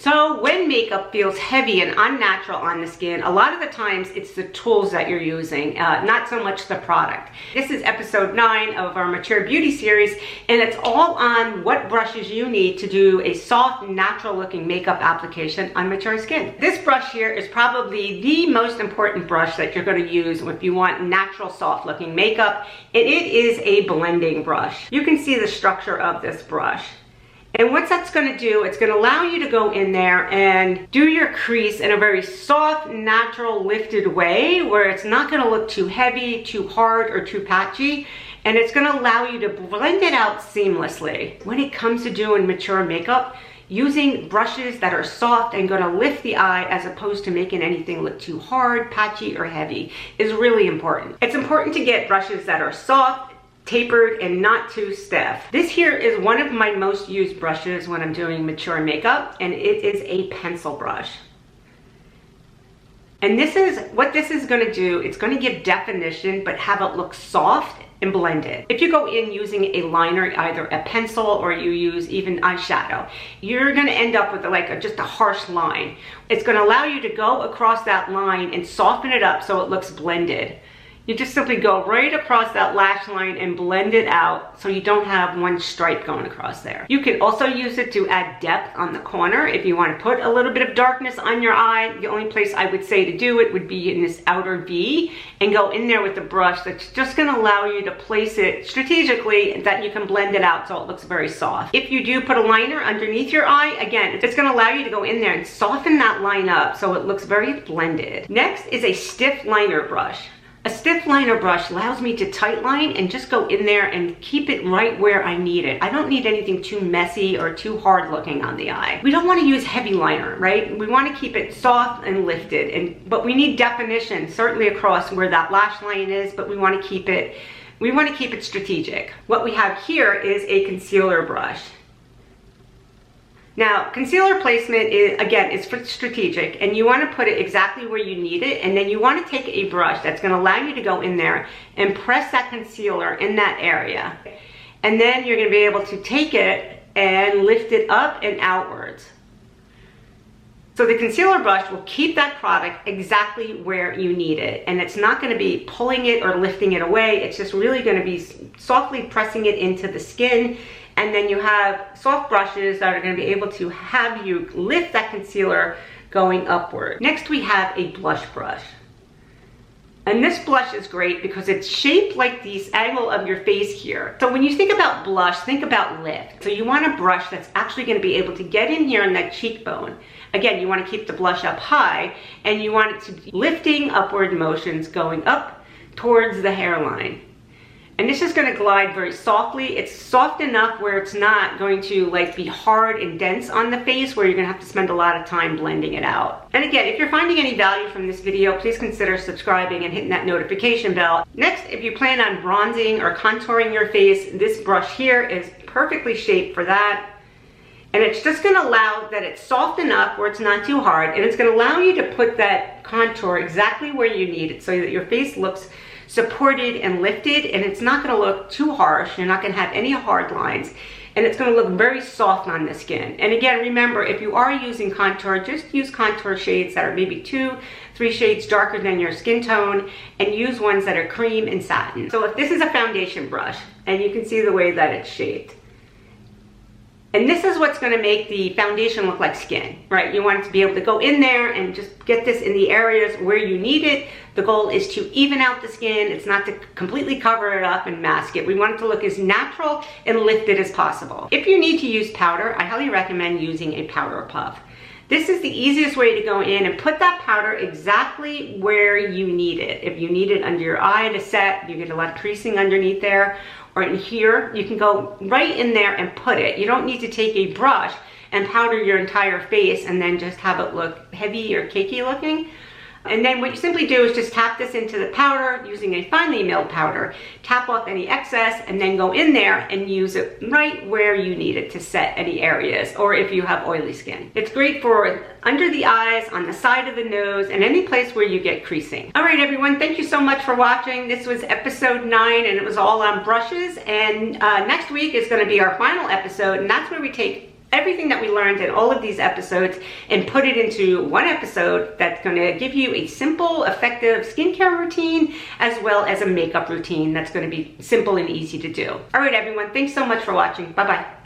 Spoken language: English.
So when makeup feels heavy and unnatural on the skin, a lot of the times it's the tools that you're using, not so much the product. This is episode 9 of our Mature Beauty series, and it's all on what brushes you need to do a soft, natural looking makeup application on mature skin. This brush here is probably the most important brush that you're going to use if you want natural, soft looking makeup, and it is a blending brush. You can see the structure of this brush. And what that's going to do, it's going to allow you to go in there and do your crease in a very soft, natural, lifted way where it's not going to look too heavy, too hard, or too patchy. And it's going to allow you to blend it out seamlessly. When it comes to doing mature makeup, using brushes that are soft and going to lift the eye as opposed to making anything look too hard, patchy, or heavy is really important. It's important to get brushes that are soft, tapered, and not too stiff. This here is one of my most used brushes when I'm doing mature makeup, and it is a pencil brush. And this is what this is going to do. It's going to give definition but have it look soft and blended. If you go in using a liner, either a pencil or you use even eyeshadow, you're going to end up with just a harsh line. It's going to allow you to go across that line and soften it up so it looks blended. You just simply go right across that lash line and blend it out so you don't have one stripe going across there. You can also use it to add depth on the corner if you want to put a little bit of darkness on your eye. The only place I would say to do it would be in this outer V, and go in there with the brush that's just going to allow you to place it strategically that you can blend it out so it looks very soft. If you do put a liner underneath your eye, again, it's going to allow you to go in there and soften that line up so it looks very blended. Next is a stiff liner brush. A stiff liner brush allows me to tight line and just go in there and keep it right where I need it. I don't need anything too messy or too hard looking on the eye. We don't want to use heavy liner, right? We want to keep it soft and lifted, but we need definition certainly across where that lash line is, but we want to keep it strategic. What we have here is a concealer brush. Now, concealer placement is for strategic, and you want to put it exactly where you need it, and then you want to take a brush that's going to allow you to go in there and press that concealer in that area. And then you're going to be able to take it and lift it up and outwards. So the concealer brush will keep that product exactly where you need it, and it's not going to be pulling it or lifting it away. It's just really going to be softly pressing it into the skin. And then you have soft brushes that are going to be able to have you lift that concealer going upward. Next, we have a blush brush. And this blush is great because it's shaped like the angle of your face here. So when you think about blush, think about lift. So you want a brush that's actually going to be able to get in here in that cheekbone. Again, you want to keep the blush up high, and you want it to be lifting upward motions going up towards the hairline. And this is going to glide very softly. It's soft enough where it's not going to be hard and dense on the face where you're going to have to spend a lot of time blending it out. And again, if you're finding any value from this video, please consider subscribing and hitting that notification bell. Next, if you plan on bronzing or contouring your face, this brush here is perfectly shaped for that. And it's just going to allow that it's soft enough where it's not too hard, and it's going to allow you to put that contour exactly where you need it so that your face looks supported and lifted, and it's not going to look too harsh. You're not going to have any hard lines, and it's going to look very soft on the skin. And again, remember, if you are using contour, just use contour shades that are maybe 2-3 shades darker than your skin tone, and use ones that are cream and satin. So if this is a foundation brush, and you can see the way that it's shaped, and this is what's going to make the foundation look like skin, right? You want it to be able to go in there and just get this in the areas where you need it. The goal is to even out the skin. It's not to completely cover it up and mask it. We want it to look as natural and lifted as possible. If you need to use powder, I highly recommend using a powder puff. This is the easiest way to go in and put that powder exactly where you need it. If you need it under your eye to set, you get a lot of creasing underneath there, or in here, you can go right in there and put it. You don't need to take a brush and powder your entire face and then just have it look heavy or cakey looking. And then what you simply do is just tap this into the powder using a finely milled powder, tap off any excess, and then go in there and use it right where you need it to set any areas, or if you have oily skin. It's great for under the eyes, on the side of the nose, and any place where you get creasing. All right, everyone, thank you so much for watching. This was episode 9, and it was all on brushes. And next week is going to be our final episode, and that's where we take everything that we learned in all of these episodes and put it into one episode that's going to give you a simple, effective skincare routine as well as a makeup routine that's going to be simple and easy to do. All right, everyone, thanks so much for watching. Bye-bye.